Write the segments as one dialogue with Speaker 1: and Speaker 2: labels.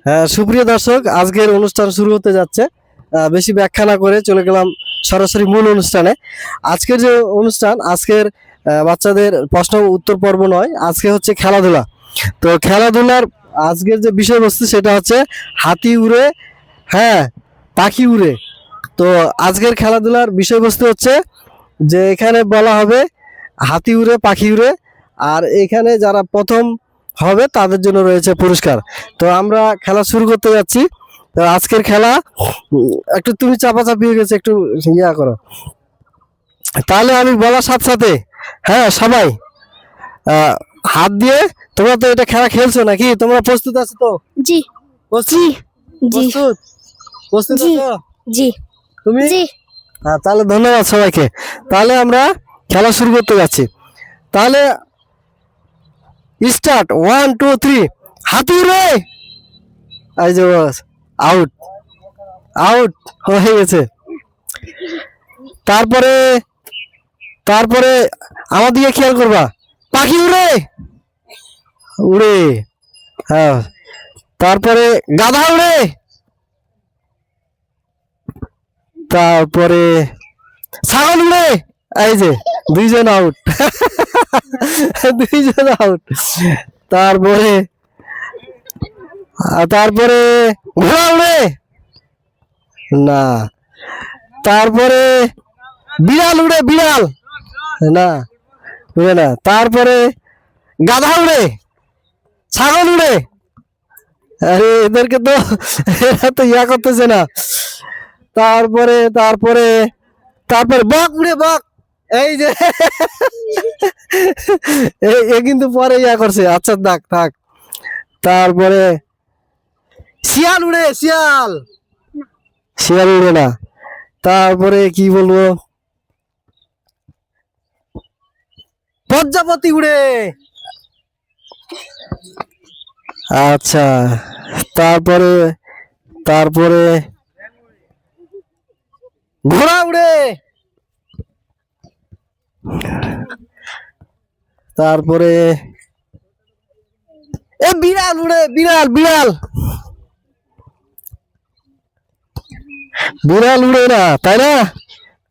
Speaker 1: হ্যাঁ, সুপ্রিয় দর্শক, আজকের অনুষ্ঠান শুরু হতে যাচ্ছে। বেশি ব্যাখ্যা না করে চলে গেলাম সরাসরি মূল অনুষ্ঠানে। আজকের যে অনুষ্ঠান, আজকের বাচ্চাদের প্রশ্ন উত্তর পর্ব নয়, আজকে হচ্ছে খেলাধুলা। তো খেলাধুলার আজকের যে বিষয়বস্তু সেটা হচ্ছে হাতি উড়ে, হ্যাঁ, পাখি উড়ে। তো আজকের খেলাধুলার বিষয়বস্তু হচ্ছে যে এখানে বলা হবে হাতি উড়ে পাখি উড়ে, আর এখানে যারা প্রথম হবে তাদের জন্য রয়েছে পুরস্কার। তো আমরা খেলা শুরু করতে যাচ্ছি। তো আজকের খেলা একটু তুমি চাপাচাপি হয়ে গেছে, একটু ইয়া করো। তাহলে আমি বলার সাথে সাথে, হ্যাঁ, সবাই আহ, হাত দিয়ে, তোমরা তো এটা খেলা খেলছো নাকি? তোমরা প্রস্তুত আছো তো?
Speaker 2: জি
Speaker 1: প্রস্তুত?
Speaker 2: জি
Speaker 1: প্রস্তুত? প্রস্তুত
Speaker 2: জি
Speaker 1: আছো
Speaker 2: জি
Speaker 1: তুমি?
Speaker 2: জি
Speaker 1: হ্যাঁ, তাহলে ধন্যবাদ সবাইকে। তাহলে আমরা খেলা শুরু করতে যাচ্ছি। তাহলে স্টার্ট, 1 2 3। হাতি রে, এই যে বস, আউট, আউট হয়ে গেছে। তারপরে তারপরে আমার দিকে খেয়াল করবা। পাখি উড়ে, উড়ে, হ্যাঁ। তারপরে গাধা উড়ে, তারপরে ছাগল উড়ে। এই যে দুইজন আউট, দুইজন আউট। তারপরে তারপরে ঘোড়া উড়ে না, তারপরে বিড়াল উড়ে, বিড়াল না, উড়ে না। তারপরে গাধা উড়ে, ছাগল উড়ে। আরে এদেরকে তো, এরা তো ইয়া করতেছে না। তারপরে তারপরে তারপরে বক উড়ে, বক। এই যে এ কিন্তু পরে ইয়া করছে। আচ্ছা, থাক থাক। তারপরে শিয়াল উড়ে, শিয়াল, শিয়াল উড়ে না। তারপরে কি বলবো, প্রজাপতি উড়ে। আচ্ছা, তারপরে তারপরে ঘোড়া উড়ে। তারপরে এ বিড়াল উড়ে, বিড়াল, বিড়াল, বিড়াল উড়ে না, তাই না?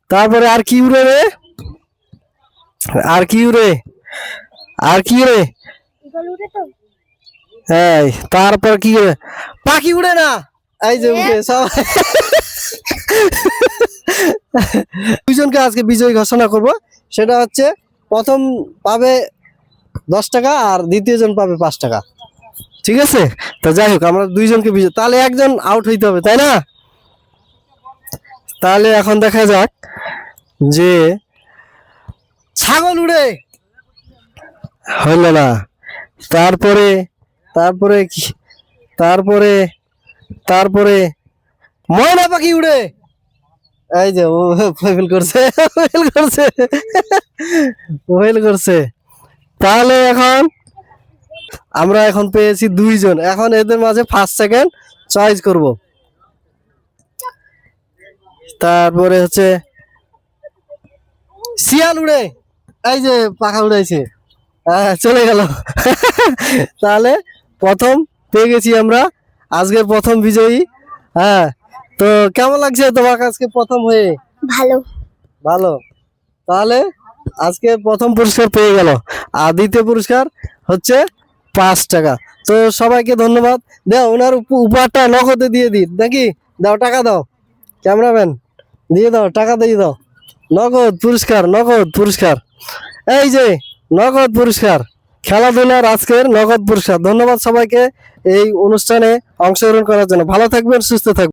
Speaker 1: তারপরে আর কি উড়ে রে? আর কি উড়ে? আর কি উড়ে? এই, তারপর কি উড়ে? পাখি উড়ে না। এই যে উঠে সবাই। দুইজনকে আজকে বিজয়ী ঘোষণা করব। সেটা হচ্ছে প্রথম পাবে 10 টাকা আর দ্বিতীয় জন পাবে 5 টাকা। ঠিক আছে? তো যাই হোক, আমরা দুইজনকে বিজয়, তাহলে একজন আউট হইতে হবে, তাই না? তাহলে এখন দেখা যাক যে ছাগল উড়ে, হইল না। তারপরে তারপরে কি, তারপরে তারপরে ময়না পাখি উড়ে। এই যে ও ফেল করছে, ফেল করছে, ফেল করছে। তাহলে এখন আমরা এখন পেয়েছি দুইজন। এখন এদের মাঝে ফার্স্ট সেকেন্ড চয়েস করব। তারপরে হচ্ছে শিয়াল উড়ে। এই যে পাখা উড়াইছে, হ্যাঁ, চলে গেল। তাহলে প্রথম পেয়ে গেছি আমরা, আজকের প্রথম বিজয়ী। হ্যাঁ, তো কেমন লাগছে তোমার আজকে প্রথম হয়ে?
Speaker 2: ভালো।
Speaker 1: ভালো। তাহলে আজকে প্রথম পুরস্কার পেয়ে গেল, আর দ্বিতীয় পুরস্কার হচ্ছে 5 টাকা। তো সবাইকে ধন্যবাদ। দাও, ওনার উপহারটা নগদে দিয়ে দিন নাকি? দাও, টাকা দাও, ক্যামেরাম্যান, দিয়ে দাও, টাকা দিয়ে দাও। নগদ পুরস্কার, নগদ পুরস্কার। এই যে নগদ পুরস্কার, খেলাধুলার আজকের নগদ পুরস্কার। ধন্যবাদ সবাইকে এই অনুষ্ঠানে অংশগ্রহণ করার জন্য। ভালো থাকবেন, সুস্থ থাকবেন।